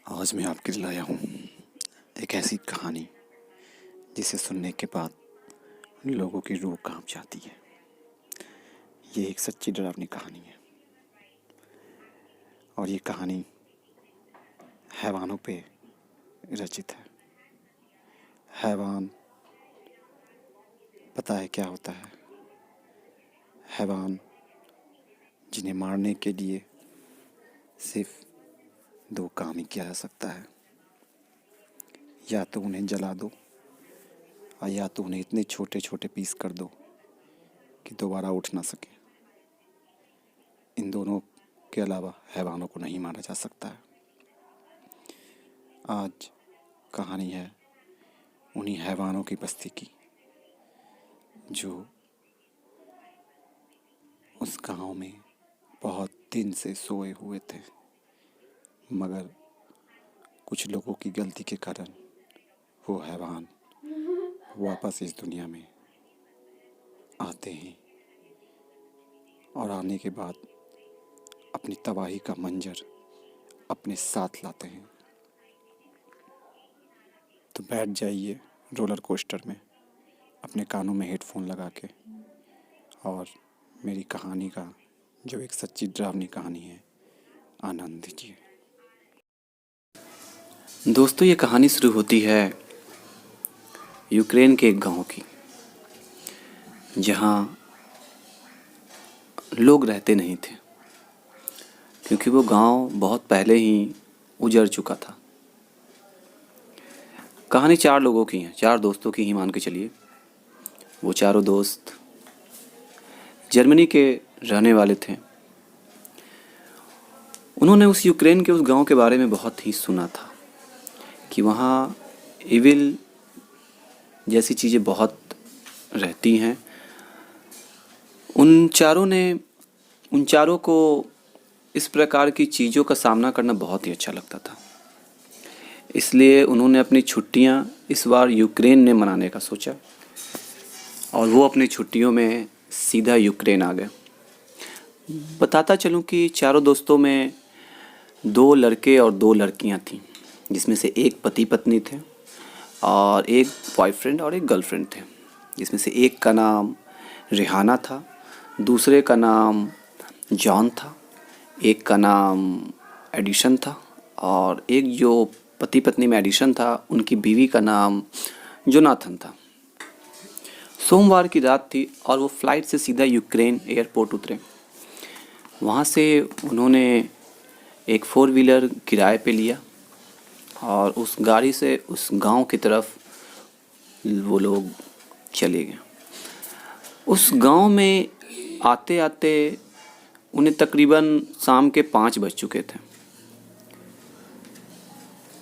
आज मैं आपके लिए लाया हूँ एक ऐसी कहानी जिसे सुनने के बाद लोगों की रूह कांप जाती है। ये एक सच्ची डरावनी कहानी है और ये कहानी हैवानों पे रचित है। हैवान, पता है क्या होता है? हैवान जिन्हें मारने के लिए सिर्फ दो काम ही किया जा सकता है, या तो उन्हें जला दो और या तो उन्हें इतने छोटे छोटे पीस कर दो कि दोबारा उठ ना सके। इन दोनों के अलावा हैवानों को नहीं मारा जा सकता है। आज कहानी है उन्हीं हैवानों की बस्ती की जो उस गांव में बहुत दिन से सोए हुए थे, मगर कुछ लोगों की गलती के कारण वो हैवान वापस इस दुनिया में आते हैं और आने के बाद अपनी तबाही का मंजर अपने साथ लाते हैं। तो बैठ जाइए रोलर कोस्टर में अपने कानों में हेडफोन लगा के और मेरी कहानी का, जो एक सच्ची डरावनी कहानी है, आनंद दीजिए। दोस्तों, ये कहानी शुरू होती है यूक्रेन के एक गांव की, जहां लोग रहते नहीं थे क्योंकि वो गांव बहुत पहले ही उजड़ चुका था। कहानी 4 लोगों की है, 4 दोस्तों की ही मान के चलिए। वो चारों दोस्त जर्मनी के रहने वाले थे। उन्होंने उस यूक्रेन के उस गांव के बारे में बहुत ही सुना था कि वहाँ इविल जैसी चीज़ें बहुत रहती हैं। उन चारों को इस प्रकार की चीज़ों का सामना करना बहुत ही अच्छा लगता था। इसलिए उन्होंने अपनी छुट्टियां इस बार यूक्रेन में मनाने का सोचा और वो अपनी छुट्टियों में सीधा यूक्रेन आ गए। बताता चलूं कि चारों दोस्तों में 2 लड़के और 2 लड़कियां थीं, जिसमें से एक पति पत्नी थे और एक बॉयफ्रेंड और एक गर्लफ्रेंड थे। जिसमें से एक का नाम रिहाना था, दूसरे का नाम जॉन था, एक का नाम एडिशन था और एक जो पति पत्नी में एडिशन था उनकी बीवी का नाम जोनाथन था। सोमवार की रात थी और वो फ्लाइट से सीधा यूक्रेन एयरपोर्ट उतरे। वहाँ से उन्होंने एक 4 व्हीलर किराए पे लिया और उस गाड़ी से उस गांव की तरफ वो लोग चले गए। उस गांव में आते आते उन्हें तकरीबन शाम के 5 बज चुके थे।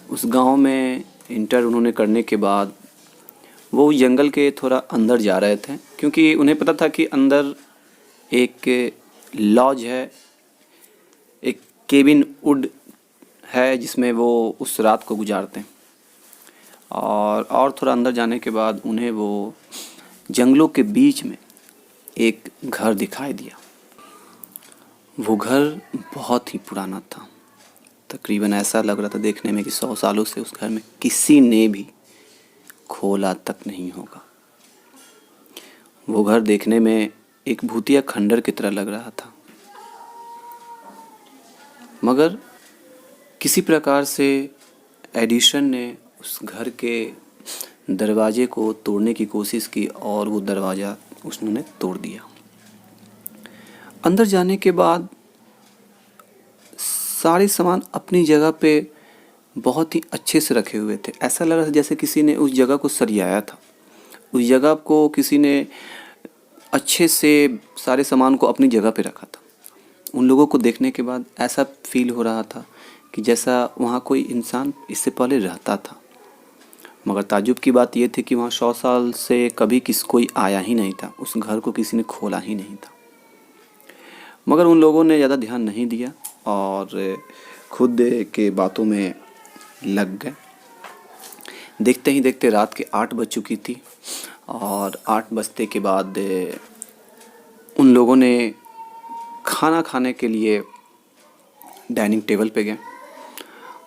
उस गांव में इंटर उन्होंने करने के बाद वो जंगल के थोड़ा अंदर जा रहे थे, क्योंकि उन्हें पता था कि अंदर एक लॉज है, एक केबिन वुड है जिसमें वो उस रात को गुजारते हैं। और थोड़ा अंदर जाने के बाद उन्हें वो जंगलों के बीच में एक घर दिखाई दिया। वो घर बहुत ही पुराना था। तकरीबन ऐसा लग रहा था देखने में कि 100 सालों से उस घर में किसी ने भी खोला तक नहीं होगा। वो घर देखने में एक भूतिया खंडर की तरह लग रहा था, मगर किसी प्रकार से एडिशन ने उस घर के दरवाजे को तोड़ने की कोशिश की और वो दरवाज़ा उसने तोड़ दिया। अंदर जाने के बाद सारे सामान अपनी जगह पे बहुत ही अच्छे से रखे हुए थे। ऐसा लग रहा था जैसे किसी ने उस जगह को सरियाया था। उस जगह को किसी ने अच्छे से सारे सामान को अपनी जगह पे रखा था। उन लोगों को देखने के बाद ऐसा फील हो रहा था कि जैसा वहाँ कोई इंसान इससे पहले रहता था। मगर ताज्जुब की बात यह थी कि वहाँ 100 साल से कभी कोई आया ही नहीं था। उस घर को किसी ने खोला ही नहीं था। मगर उन लोगों ने ज़्यादा ध्यान नहीं दिया और खुद के बातों में लग गए। देखते ही देखते रात के 8 बज चुकी थी और 8 बजते के बाद उन लोगों ने खाना खाने के लिए डाइनिंग टेबल पे गए।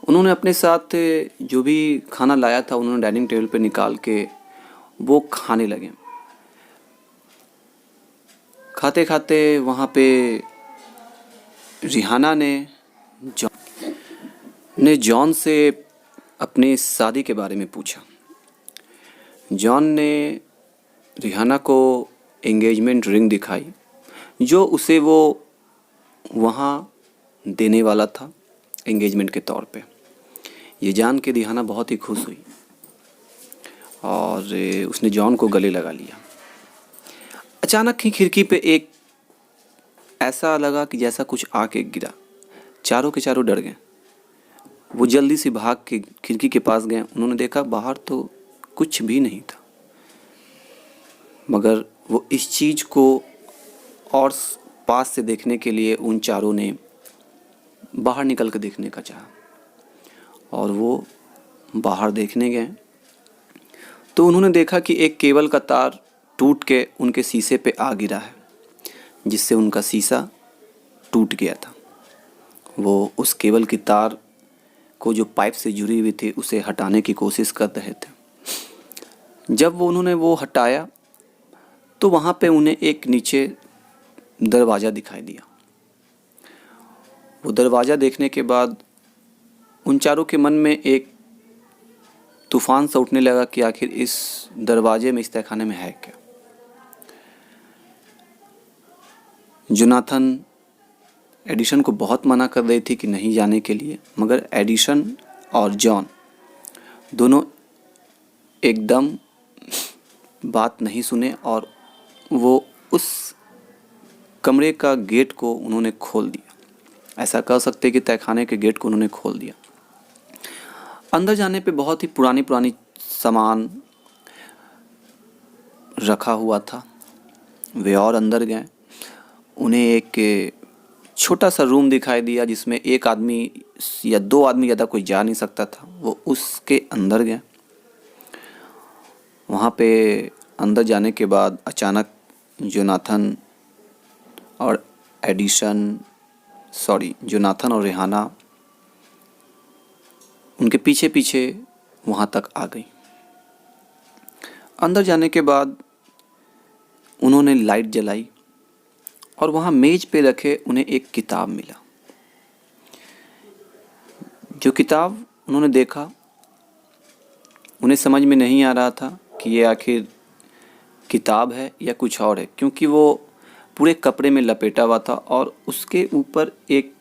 उन्होंने अपने साथ जो भी खाना लाया था उन्होंने डाइनिंग टेबल पे निकाल के वो खाने लगे। खाते खाते वहाँ पे रिहाना ने जॉन से अपनी शादी के बारे में पूछा। जॉन ने रिहाना को एंगेजमेंट रिंग दिखाई जो उसे वो वहाँ देने वाला था एंगेजमेंट के तौर पे। ये जान के रिहाना बहुत ही खुश हुई और उसने जॉन को गले लगा लिया। अचानक ही खिड़की पे एक ऐसा लगा कि जैसा कुछ आके गिरा। चारों के चारों डर गए। वो जल्दी से भाग के खिड़की के पास गए। उन्होंने देखा बाहर तो कुछ भी नहीं था, मगर वो इस चीज़ को और पास से देखने के लिए उन चारों ने बाहर निकल कर देखने का चाहा। और वो बाहर देखने गए तो उन्होंने देखा कि एक केबल का तार टूट के उनके शीशे पे आ गिरा है, जिससे उनका शीशा टूट गया था। वो उस केबल की तार को जो पाइप से जुड़ी हुई थी उसे हटाने की कोशिश कर रहे थे। जब उन्होंने वो हटाया तो वहाँ पे उन्हें एक नीचे दरवाज़ा दिखाई दिया। वो दरवाज़ा देखने के बाद उन चारों के मन में एक तूफान सा उठने लगा कि आखिर इस दरवाजे में, इस तहखाने में है क्या। जोनाथन एडिसन को बहुत मना कर रही थी कि नहीं जाने के लिए, मगर एडिसन और जॉन दोनों एकदम बात नहीं सुने और वो उस कमरे का गेट को उन्होंने खोल दिया। ऐसा कह सकते कि तहखाने के गेट को उन्होंने खोल दिया। अंदर जाने पे बहुत ही पुरानी पुरानी सामान रखा हुआ था। वे और अंदर गए। उन्हें एक छोटा सा रूम दिखाई दिया जिसमें एक आदमी या दो आदमी ज़्यादा कोई जा नहीं सकता था। वो उसके अंदर गए। वहाँ पे अंदर जाने के बाद अचानक जोनाथन और जोनाथन और रिहाना उनके पीछे पीछे वहाँ तक आ गई। अंदर जाने के बाद उन्होंने लाइट जलाई और वहाँ मेज पे रखे उन्हें एक किताब मिला। जो किताब उन्होंने देखा, उन्हें समझ में नहीं आ रहा था कि ये आखिर किताब है या कुछ और है, क्योंकि वो पूरे कपड़े में लपेटा हुआ था और उसके ऊपर एक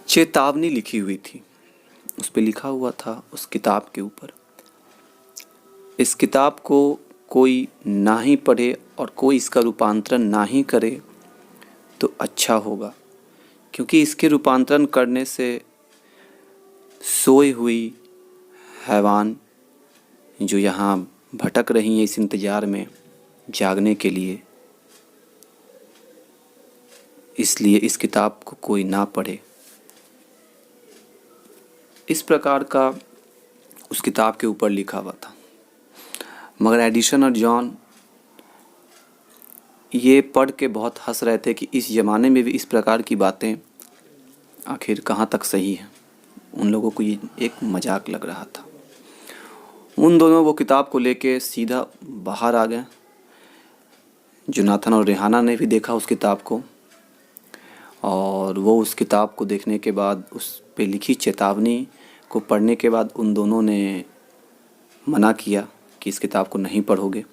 चेतावनी लिखी हुई थी। उस पे लिखा हुआ था उस किताब के ऊपर, इस किताब को कोई ना ही पढ़े और कोई इसका रूपांतरण ना ही करे तो अच्छा होगा, क्योंकि इसके रूपांतरण करने से सोई हुई हैवान जो यहाँ भटक रही हैं इस इंतज़ार में जागने के लिए, इसलिए इस किताब को कोई ना पढ़े। इस प्रकार का उस किताब के ऊपर लिखा हुआ था। मगर एडिसन और जॉन ये पढ़ के बहुत हंस रहे थे कि इस ज़माने में भी इस प्रकार की बातें आखिर कहाँ तक सही हैं। उन लोगों को ये एक मजाक लग रहा था। उन दोनों वो किताब को लेके सीधा बाहर आ गए। जोनाथन और रिहाना ने भी देखा उस किताब को और वो उस किताब को देखने के बाद उस पे लिखी चेतावनी को पढ़ने के बाद उन दोनों ने मना किया कि इस किताब को नहीं पढ़ोगे,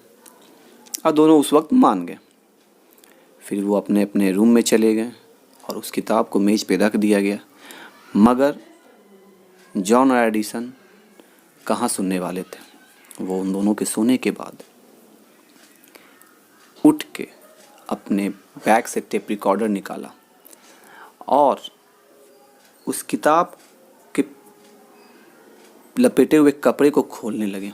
और दोनों उस वक्त मान गए। फिर वो अपने अपने रूम में चले गए और उस किताब को मेज़ पे रख दिया गया। मगर जॉन और एडिसन कहाँ सुनने वाले थे। वो उन दोनों के सोने के बाद उठ के अपने बैग से टेप रिकॉर्डर निकाला और उस किताब के लपेटे हुए कपड़े को खोलने लगे।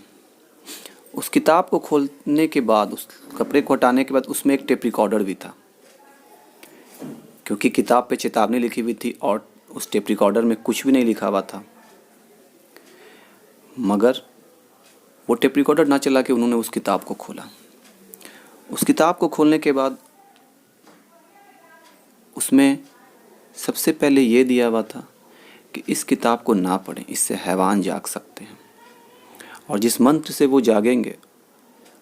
उस किताब को खोलने के बाद, उस कपड़े को हटाने के बाद उसमें एक टेप रिकॉर्डर भी था, क्योंकि किताब पे चेतावनी लिखी हुई थी और उस टेप रिकॉर्डर में कुछ भी नहीं लिखा हुआ था। मगर वो टेप रिकॉर्डर ना चला के उन्होंने उस किताब को खोला। उस किताब को खोलने के बाद उसमें सबसे पहले ये दिया हुआ था कि इस किताब को ना पढ़ें, इससे हैवान जाग सकते हैं। और जिस मंत्र से वो जागेंगे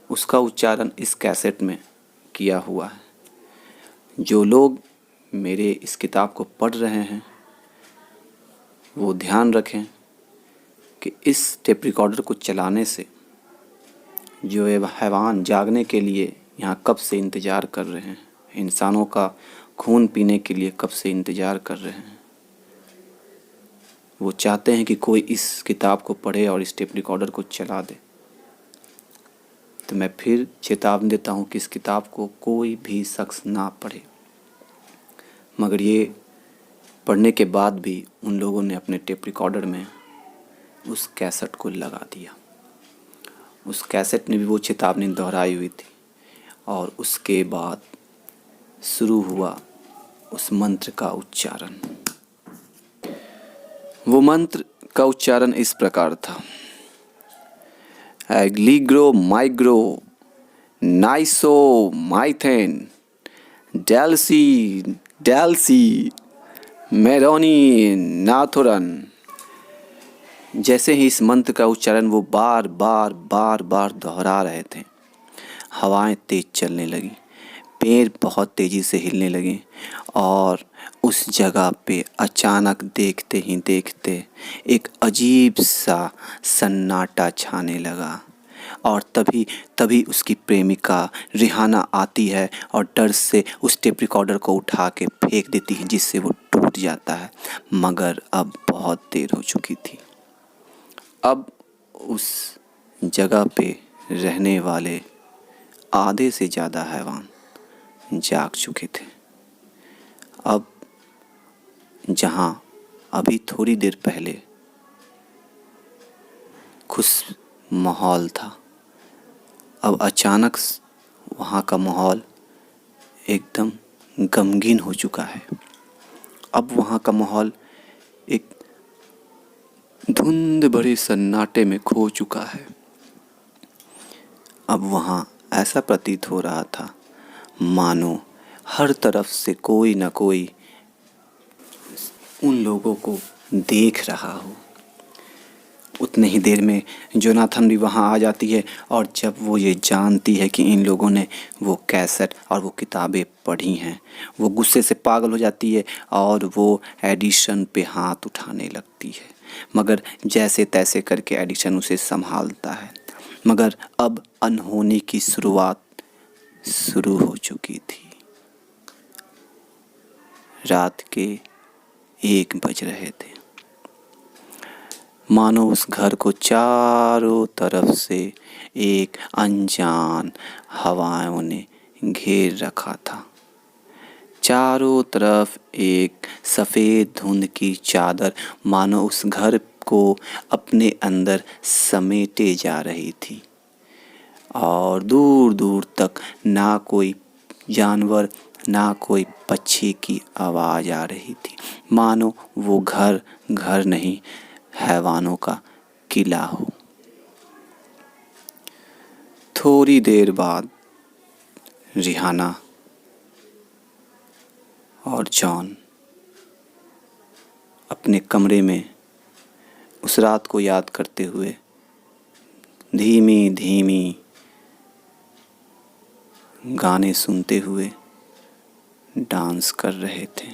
उसका उच्चारण इस कैसेट में किया हुआ है। जो लोग मेरे इस किताब को पढ़ रहे हैं वो ध्यान रखें कि इस टेप रिकॉर्डर को चलाने से जो ये हैवान जागने के लिए यहाँ कब से इंतज़ार कर रहे हैं, इंसानों का खून पीने के लिए कब से इंतज़ार कर रहे हैं, वो चाहते हैं कि कोई इस किताब को पढ़े और इस टेप रिकॉर्डर को चला दे। तो मैं फिर चेतावनी देता हूँ कि इस किताब को कोई भी शख्स ना पढ़े। मगर ये पढ़ने के बाद भी उन लोगों ने अपने टेप रिकॉर्डर में उस कैसेट को लगा दिया। उस कैसेट ने भी वो चेतावनी दोहराई हुई थी और उसके बाद शुरू हुआ उस मंत्र का उच्चारण। वो मंत्र का उच्चारण इस प्रकार था: एग्लीग्रो माइग्रो नाइसो माइथेन डेल्सी डेल्सी मेरोनी नाथुरन। जैसे ही इस मंत्र का उच्चारण वो बार बार दोहरा रहे थे, हवाएं तेज चलने लगी, पेड़ बहुत तेज़ी से हिलने लगे और उस जगह पे अचानक देखते ही देखते एक अजीब सा सन्नाटा छाने लगा। और तभी उसकी प्रेमिका रिहाना आती है और डर से उस टेप रिकॉर्डर को उठा के फेंक देती है, जिससे वो टूट जाता है। मगर अब बहुत देर हो चुकी थी। अब उस जगह पे रहने वाले आधे से ज़्यादा हैवान जाग चुके थे। अब जहाँ अभी थोड़ी देर पहले खुश माहौल था, अब अचानक वहाँ का माहौल एकदम गमगीन हो चुका है। अब वहाँ का माहौल एक धुंध भरे सन्नाटे में खो चुका है। अब वहाँ ऐसा प्रतीत हो रहा था मानो हर तरफ से कोई न कोई उन लोगों को देख रहा हो। उतने ही देर में जोनाथन भी वहाँ आ जाती है और जब वो ये जानती है कि इन लोगों ने वो कैसेट और वो किताबें पढ़ी हैं, वो गुस्से से पागल हो जाती है और वो एडिशन पे हाथ उठाने लगती है। मगर जैसे तैसे करके एडिशन उसे संभालता है। मगर अब अनहोनी की शुरुआत शुरू हो चुकी थी। रात के 1 बज रहे थे। मानो उस घर को चारों तरफ से एक अनजान हवाओं ने घेर रखा था। चारों तरफ एक सफ़ेद धुंध की चादर मानो उस घर को अपने अंदर समेटे जा रही थी। और दूर दूर तक ना कोई जानवर ना कोई पक्षी की आवाज़ आ रही थी। मानो वो घर घर नहीं, हैवानों का किला हो। थोड़ी देर बाद रिहाना और जॉन अपने कमरे में उस रात को याद करते हुए धीमी धीमी गाने सुनते हुए डांस कर रहे थे।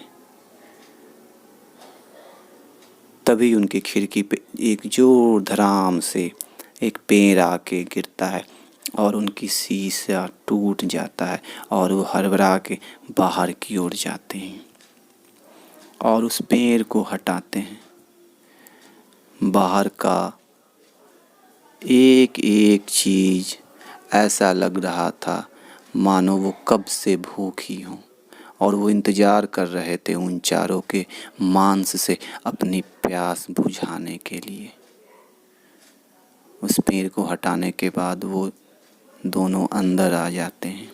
तभी उनकी खिड़की पे एक जोर धड़ाम से एक पेड़ आके गिरता है और उनकी शीशा टूट जाता है और वो हड़बड़ा के बाहर की ओर जाते हैं और उस पेड़ को हटाते हैं। बाहर का एक एक चीज़ ऐसा लग रहा था मानो वो कब से भूखी हों और वो इंतज़ार कर रहे थे उन चारों के मांस से अपनी प्यास बुझाने के लिए। उस पेड़ को हटाने के बाद वो दोनों अंदर आ जाते हैं।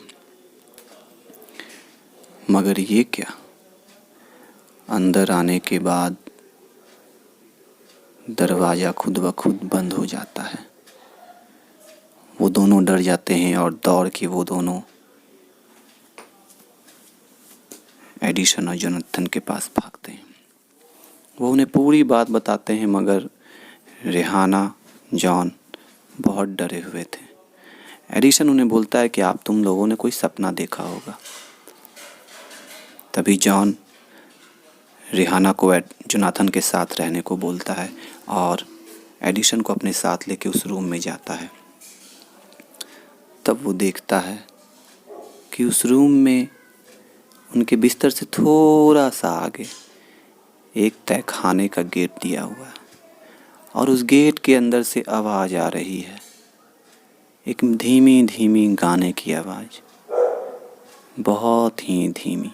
मगर ये क्या, अंदर आने के बाद दरवाज़ा खुद ब खुद बंद हो जाता है। वो दोनों डर जाते हैं और दौड़ के वो दोनों एडिशन और जोनाथन के पास भागते हैं। वो उन्हें पूरी बात बताते हैं, मगर रिहाना, जॉन बहुत डरे हुए थे। एडिसन उन्हें बोलता है कि तुम लोगों ने कोई सपना देखा होगा। तभी जॉन रिहाना को जोनाथन के साथ रहने को बोलता है और एडिसन को अपने साथ लेके उस रूम में जाता है। तब वो देखता है कि उस रूम में उनके बिस्तर से थोड़ा सा आगे एक तहखाने का गेट दिया हुआ है और उस गेट के अंदर से आवाज़ आ रही है, एक धीमी धीमी गाने की आवाज़, बहुत ही धीमी,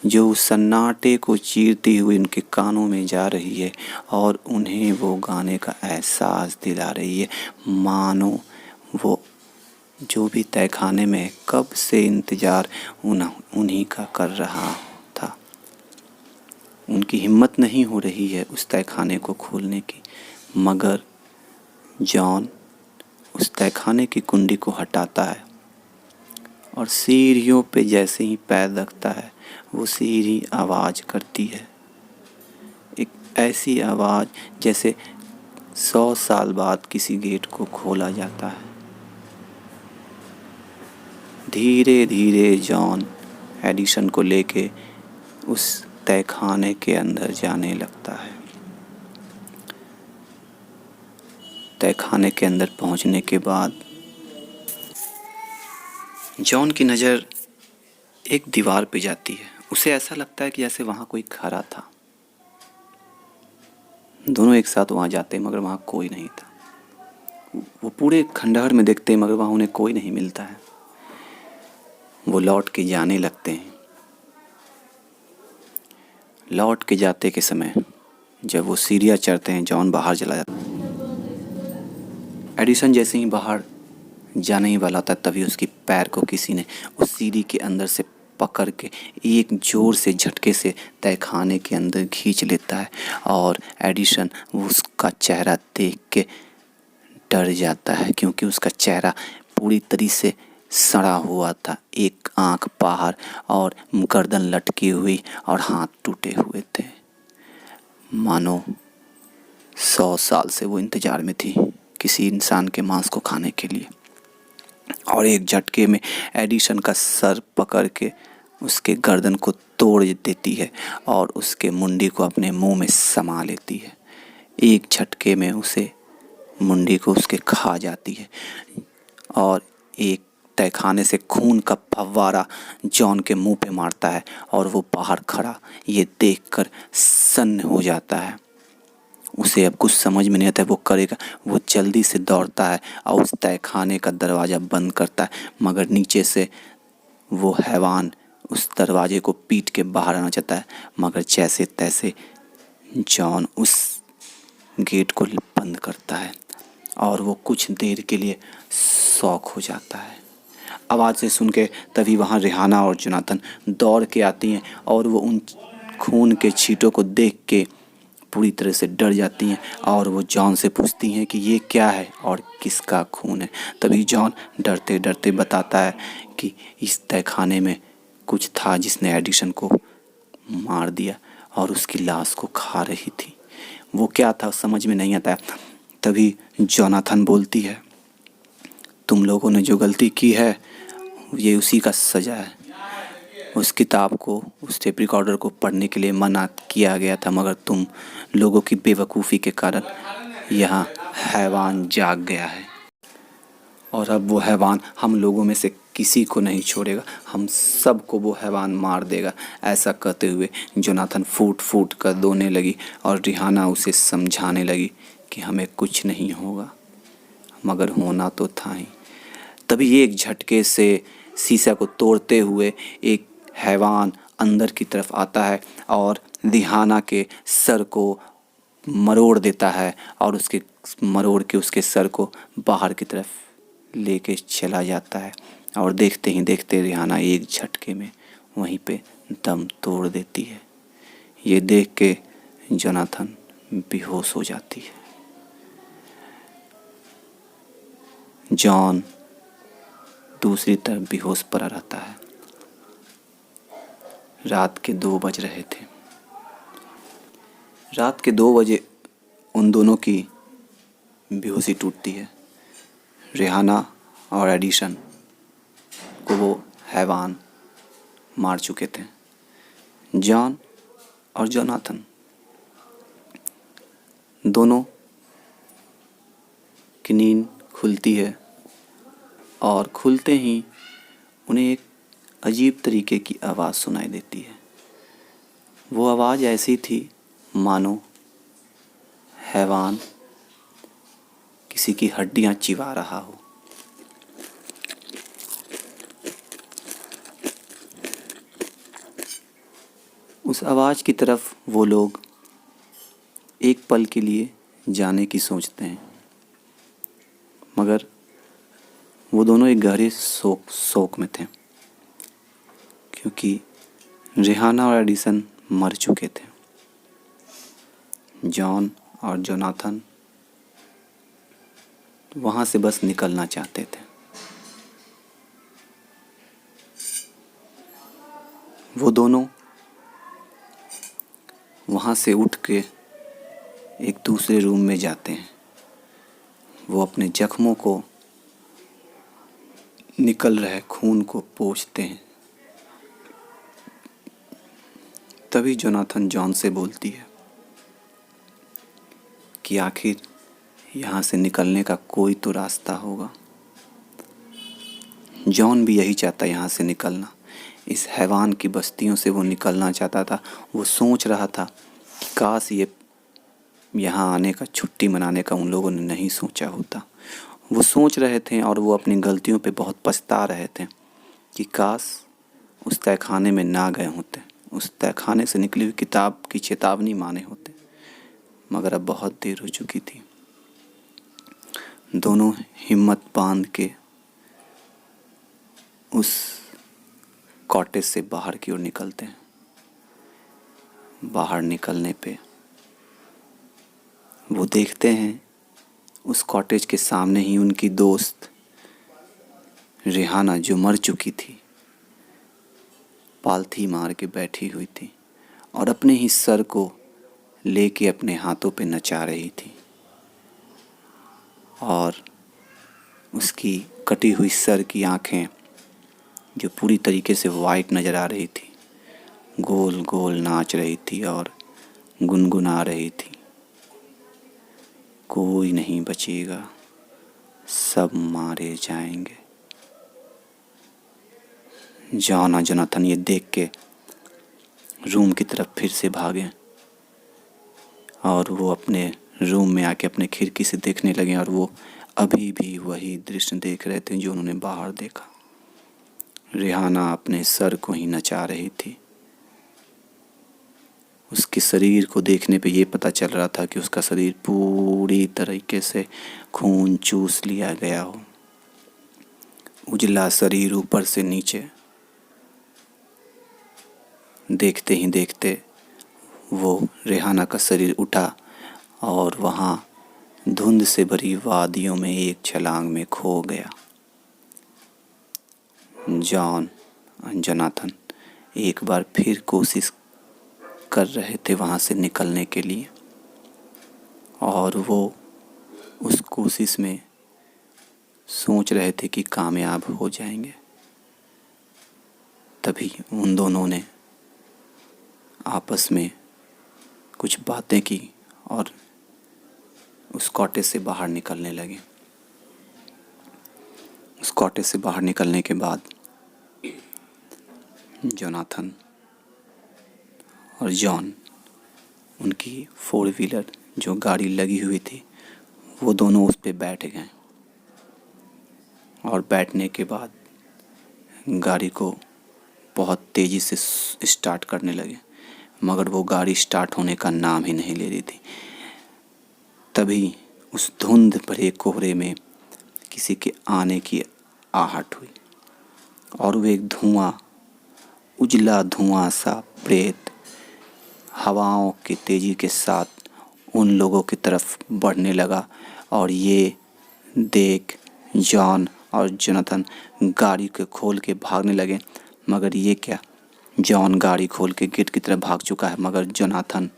जो उस सन्नाटे को चीरती हुई उनके कानों में जा रही है और उन्हें वो गाने का एहसास दिला रही है, मानो वो जो भी तहखाने में कब से इंतज़ार उन्हीं का कर रहा था। उनकी हिम्मत नहीं हो रही है उस तहखाने को खोलने की, मगर जॉन उस तहखाने की कुंडी को हटाता है और सीढ़ियों पे जैसे ही पैर रखता है वो सीढ़ी आवाज़ करती है, एक ऐसी आवाज़ जैसे 100 साल बाद किसी गेट को खोला जाता है। धीरे धीरे जॉन एडिसन को लेके उस तहखाने के अंदर जाने लगता है। तहखाने के अंदर पहुंचने के बाद जॉन की नज़र एक दीवार पे जाती है। उसे ऐसा लगता है कि जैसे वहाँ कोई खड़ा था। दोनों एक साथ वहाँ जाते हैं, मगर वहाँ कोई नहीं था। वो पूरे खंडहर में देखते हैं, मगर वहाँ उन्हें कोई नहीं मिलता है। वो लौट के जाने लगते हैं। लौट के जाते के समय जब वो सीढ़ियाँ चढ़ते हैं, जॉन बाहर चला जाता है। एडिसन जैसे ही बाहर जाने ही वाला था, तभी उसकी पैर को किसी ने उस सीढ़ी के अंदर से पकड़ के एक जोर से झटके से तहखाने के अंदर खींच लेता है और एडिसन उसका चेहरा देख के डर जाता है, क्योंकि उसका चेहरा पूरी तरह से सड़ा हुआ था। एक आंख बाहर और गर्दन लटकी हुई और हाथ टूटे हुए थे, मानो 100 साल से वो इंतजार में थी किसी इंसान के मांस को खाने के लिए। और एक झटके में एडिसन का सर पकड़ के उसके गर्दन को तोड़ देती है और उसके मुंडी को अपने मुंह में समा लेती है। एक झटके में उसे मुंडी को उसके खा जाती है और एक तहखाने से खून का फव्वारा जॉन के मुंह पे मारता है और वो बाहर खड़ा ये देखकर सन्न हो जाता है। उसे अब कुछ समझ में नहीं आता है वो करेगा। वो जल्दी से दौड़ता है और उस तहखाने का दरवाज़ा बंद करता है, मगर नीचे से वो हैवान उस दरवाजे को पीट के बाहर आना चाहता है, मगर जैसे तैसे जॉन उस गेट को बंद करता है और वो कुछ देर के लिए शॉक हो जाता है। आवाज़ से सुन के तभी वहाँ रिहाना और जोनाथन दौड़ के आती हैं और वो उन खून के छींटों को देख के पूरी तरह से डर जाती हैं और वो जॉन से पूछती हैं कि ये क्या है और किसका खून है। तभी जॉन डरते डरते बताता है कि इस तहखाने में कुछ था जिसने एडिसन को मार दिया और उसकी लाश को खा रही थी। वो क्या था समझ में नहीं आता। तभी जोनाथन बोलती है, तुम लोगों ने जो गलती की है ये उसी का सज़ा है। उस किताब को, उस टेप रिकॉर्डर को पढ़ने के लिए मना किया गया था, मगर तुम लोगों की बेवकूफ़ी के कारण यहाँ हैवान जाग गया है और अब वो हैवान हम लोगों में से किसी को नहीं छोड़ेगा, हम सब को वो हैवान मार देगा। ऐसा कहते हुए जोनाथन फूट फूट कर रोने लगी और रिहाना उसे समझाने लगी कि हमें कुछ नहीं होगा, मगर होना तो था ही। तभी एक झटके से शीशा को तोड़ते हुए एक हैवान अंदर की तरफ आता है और रिहाना के सर को मरोड़ देता है और उसके मरोड़ के उसके सर को बाहर की तरफ लेके चला जाता है और देखते ही देखते रिहाना एक झटके में वहीं पे दम तोड़ देती है। ये देख के जोनाथन बेहोश हो जाती है। जॉन दूसरी तरफ बेहोश पड़ा रहता है। रात के 2 बज रहे थे। रात के 2 बजे उन दोनों की बेहोशी टूटती है। रेहाना और एडिसन को वो हैवान मार चुके थे। जॉन और जोनाथन दोनों की नींद खुलती है और खुलते ही उन्हें एक अजीब तरीके की आवाज़ सुनाई देती है। वो आवाज़ ऐसी थी मानो हैवान किसी की हड्डियां चिबा रहा हो। उस आवाज़ की तरफ वो लोग एक पल के लिए जाने की सोचते हैं, मगर वो दोनों एक गहरे शोक में थे, क्योंकि रेहाना और एडिसन मर चुके थे। जॉन और जोनाथन वहाँ से बस निकलना चाहते थे। वो दोनों वहाँ से उठ के एक दूसरे रूम में जाते हैं। वो अपने जख्मों को, निकल रहे खून को पोंछते हैं। तभी जोनाथन जॉन से बोलती है कि आखिर यहाँ से निकलने का कोई तो रास्ता होगा। जॉन भी यही चाहता यहाँ से निकलना, इस हैवान की बस्तियों से वो निकलना चाहता था। वो सोच रहा था कि काश ये यहाँ आने का, छुट्टी मनाने का उन लोगों ने नहीं सोचा होता। वो सोच रहे थे और वो अपनी गलतियों पे बहुत पछता रहे थे कि काश उस तहखाने में ना गए होते, उस तहखाने से निकली हुई किताब की चेतावनी माने होते। मगर अब बहुत देर हो चुकी थी। दोनों हिम्मत बांध के उस कॉटेज से बाहर की ओर निकलते हैं। बाहर निकलने पे वो देखते हैं उस कॉटेज के सामने ही उनकी दोस्त रेहाना, जो मर चुकी थी, पालथी मार के बैठी हुई थी और अपने ही सर को लेके अपने हाथों पे नचा रही थी। और उसकी कटी हुई सर की आँखें, जो पूरी तरीके से वाइट नज़र आ रही थी, गोल गोल नाच रही थी और गुनगुना रही थी, कोई नहीं बचेगा, सब मारे जाएंगे। जॉन और जोनाथन ये देख के रूम की तरफ फिर से भागे और वो अपने रूम में आके अपने खिड़की से देखने लगे और वो अभी भी वही दृश्य देख रहे थे जो उन्होंने बाहर देखा। रेहाना अपने सर को ही नचा रही थी। उसके शरीर को देखने पे ये पता चल रहा था कि उसका शरीर पूरी तरीके से खून चूस लिया गया हो। उजला शरीर ऊपर से नीचे। देखते ही देखते वो रेहाना का शरीर उठा और वहाँ धुंध से भरी वादियों में एक छलांग में खो गया। जॉन और जोनाथन एक बार फिर कोशिश कर रहे थे वहाँ से निकलने के लिए और वो उस कोशिश में सोच रहे थे कि कामयाब हो जाएंगे। तभी उन दोनों ने आपस में कुछ बातें की और उस कॉटेज से बाहर निकलने लगे। उस कॉटेज से बाहर निकलने के बाद जोनाथन और जॉन, उनकी 4 व्हीलर जो गाड़ी लगी हुई थी, वो दोनों उस पे बैठ गए और बैठने के बाद गाड़ी को बहुत तेज़ी से स्टार्ट करने लगे, मगर वो गाड़ी स्टार्ट होने का नाम ही नहीं ले रही थी। तभी उस धुंध भरे कोहरे में किसी के आने की आहट हुई और वो एक धुआं, उजला धुआं सा प्रेत हवाओं की तेज़ी के साथ उन लोगों की तरफ बढ़ने लगा। और ये देख जॉन और जोनाथन गाड़ी को खोल के भागने लगे। मगर ये क्या, जॉन गाड़ी खोल के गेट की तरफ भाग चुका है, मगर जोनाथन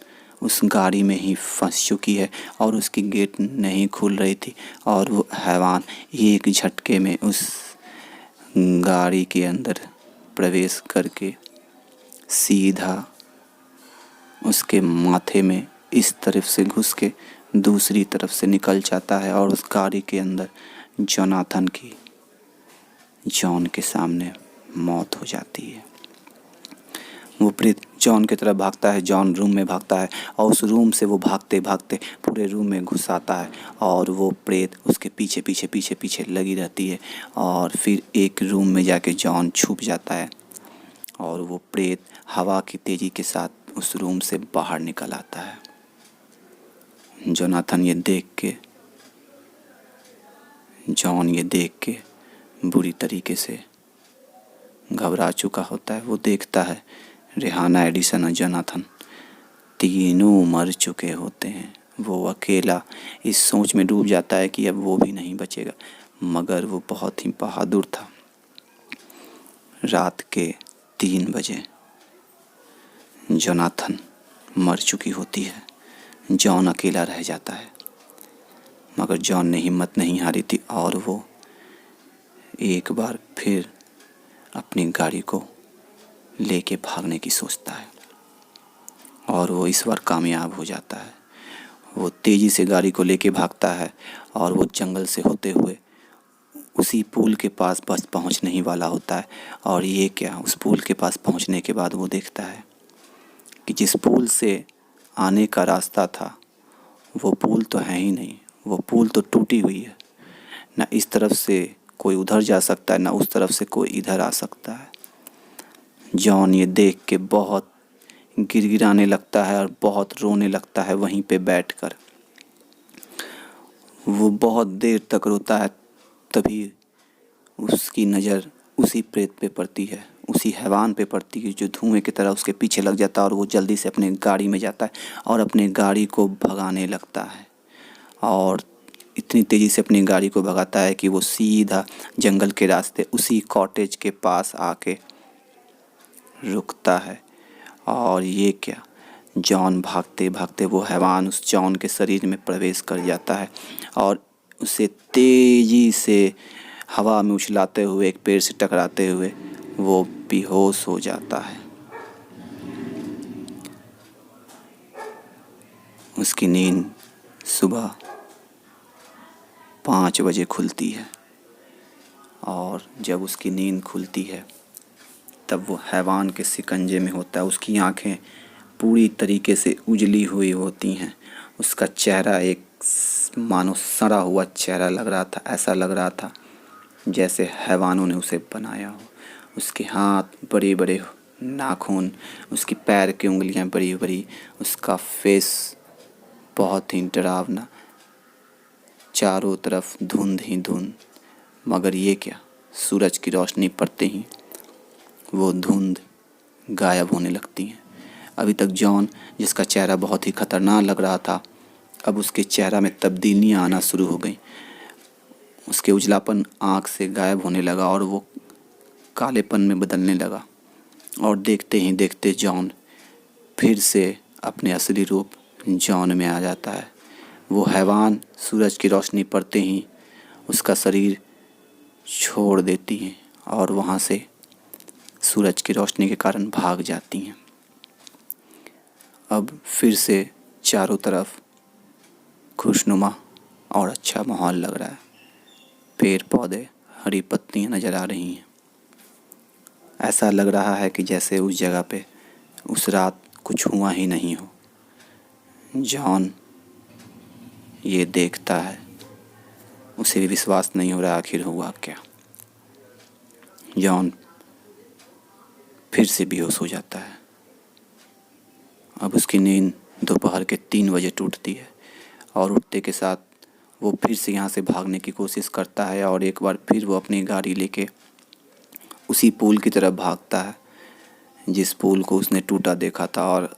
उस गाड़ी में ही फंस चुकी है और उसकी गेट नहीं खुल रही थी और वो हैवान एक झटके में उस गाड़ी के अंदर प्रवेश करके सीधा उसके माथे में इस तरफ से घुस के दूसरी तरफ से निकल जाता है और उस गाड़ी के अंदर जोनाथन की जॉन के सामने मौत हो जाती है। वो प्रेत जॉन की तरफ भागता है, जॉन रूम में भागता है और उस रूम से वो भागते भागते पूरे रूम में घुस आता है और वो प्रेत उसके पीछे पीछे पीछे पीछे लगी रहती है और फिर एक रूम में जाके जॉन छुप जाता है और वो प्रेत हवा की तेज़ी के साथ उस रूम से बाहर निकल आता है। जोनाथन ये देख के बुरी तरीके से घबरा चुका होता है। वो देखता है रिहाना, एडिसन और जोनाथन तीनों मर चुके होते हैं। वो अकेला इस सोच में डूब जाता है कि अब वो भी नहीं बचेगा, मगर वो बहुत ही बहादुर था। रात के 3 बजे जोनाथन मर चुकी होती है, जॉन अकेला रह जाता है, मगर जॉन ने हिम्मत नहीं हारी थी और वो एक बार फिर अपनी गाड़ी को लेके भागने की सोचता है और वो इस बार कामयाब हो जाता है। वो तेज़ी से गाड़ी को लेके भागता है और वो जंगल से होते हुए उसी पुल के पास बस पहुंचने ही वाला होता है। और ये क्या, उस पुल के पास पहुंचने के बाद वो देखता है कि जिस पुल से आने का रास्ता था वो पुल तो है ही नहीं, वो पुल तो टूटी हुई है। ना इस तरफ से कोई उधर जा सकता है, ना उस तरफ से कोई इधर आ सकता है। जॉन ये देख के बहुत गिड़गिड़ाने लगता है और बहुत रोने लगता है वहीं पे बैठकर। वो बहुत देर तक रोता है, तभी उसकी नज़र उसी प्रेत पे पड़ती है, उसी हैवान पे पड़ती है जो धुएं की तरह उसके पीछे लग जाता है और वो जल्दी से अपने गाड़ी में जाता है और अपने गाड़ी को भगाने लगता है और इतनी तेज़ी से अपनी गाड़ी को भगाता है कि वो सीधा जंगल के रास्ते उसी कॉटेज के पास आके रुकता है। और ये क्या, जॉन भागते भागते वो हैवान उस जॉन के शरीर में प्रवेश कर जाता है और उसे तेज़ी से हवा में उछलाते हुए एक पेड़ से टकराते हुए वो बेहोश हो जाता है। उसकी नींद सुबह 5 बजे खुलती है और जब उसकी नींद खुलती है तब वो हैवान के शिकंजे में होता है। उसकी आंखें पूरी तरीके से उजली हुई होती हैं। उसका चेहरा एक मानो सड़ा हुआ चेहरा लग रहा था। ऐसा लग रहा था जैसे हैवानों ने उसे बनाया हो। उसके हाथ बड़े बड़े नाखून, उसकी पैर की उंगलियां बड़ी बड़ी, उसका फेस बहुत ही डरावना, चारों तरफ धुंध ही धुंध। मगर ये क्या, सूरज की रोशनी पड़ते ही वो धुंध गायब होने लगती है। अभी तक जॉन, जिसका चेहरा बहुत ही खतरनाक लग रहा था, अब उसके चेहरा में तब्दीलियां आना शुरू हो गई। उसके उजलापन आँख से गायब होने लगा और वो कालेपन में बदलने लगा और देखते ही देखते जॉन फिर से अपने असली रूप जॉन में आ जाता है। वो हैवान सूरज की रोशनी पड़ते ही उसका शरीर छोड़ देती है और वहाँ से सूरज की रोशनी के कारण भाग जाती हैं। अब फिर से चारों तरफ खुशनुमा और अच्छा माहौल लग रहा है। पेड़ पौधे, हरी पत्तियां नज़र आ रही हैं। ऐसा लग रहा है कि जैसे उस जगह पे उस रात कुछ हुआ ही नहीं हो। जॉन ये देखता है, उसे भी विश्वास नहीं हो रहा आखिर हुआ क्या। जॉन फिर से बेहोश हो जाता है। अब उसकी नींद दोपहर के 3 बजे टूटती है और उठते के साथ वो फिर से यहाँ से भागने की कोशिश करता है और एक बार फिर वो अपनी गाड़ी लेके उसी पुल की तरफ भागता है जिस पुल को उसने टूटा देखा था। और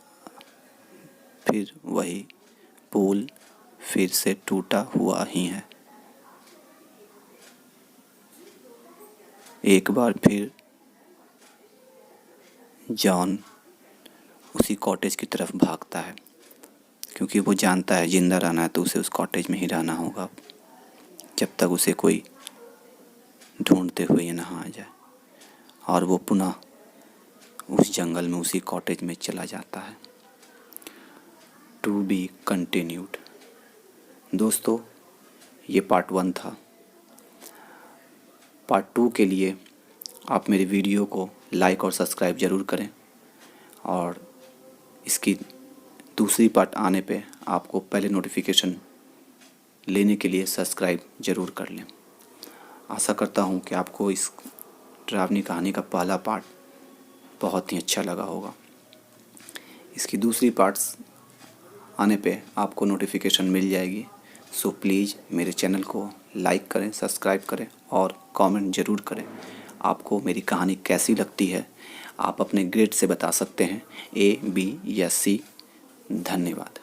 फिर वही पुल फिर से टूटा हुआ ही है। एक बार फिर जॉन उसी कॉटेज की तरफ भागता है क्योंकि वो जानता है ज़िंदा रहना है तो उसे उस कॉटेज में ही रहना होगा जब तक उसे कोई ढूंढते हुए ना आ जाए। और वो पुनः उस जंगल में उसी कॉटेज में चला जाता है। To be continued. दोस्तों, ये पार्ट 1 था। पार्ट 2 के लिए आप मेरे वीडियो को लाइक और सब्सक्राइब ज़रूर करें, और इसकी दूसरी पार्ट आने पे आपको पहले नोटिफिकेशन लेने के लिए सब्सक्राइब ज़रूर कर लें। आशा करता हूँ कि आपको इस डरावनी कहानी का पहला पार्ट बहुत ही अच्छा लगा होगा। इसकी दूसरी पार्ट्स आने पे आपको नोटिफिकेशन मिल जाएगी। सो प्लीज़ मेरे चैनल को लाइक करें, सब्सक्राइब करें और कमेंट ज़रूर करें। आपको मेरी कहानी कैसी लगती है आप अपने ग्रेड से बता सकते हैं, A, B या C। धन्यवाद।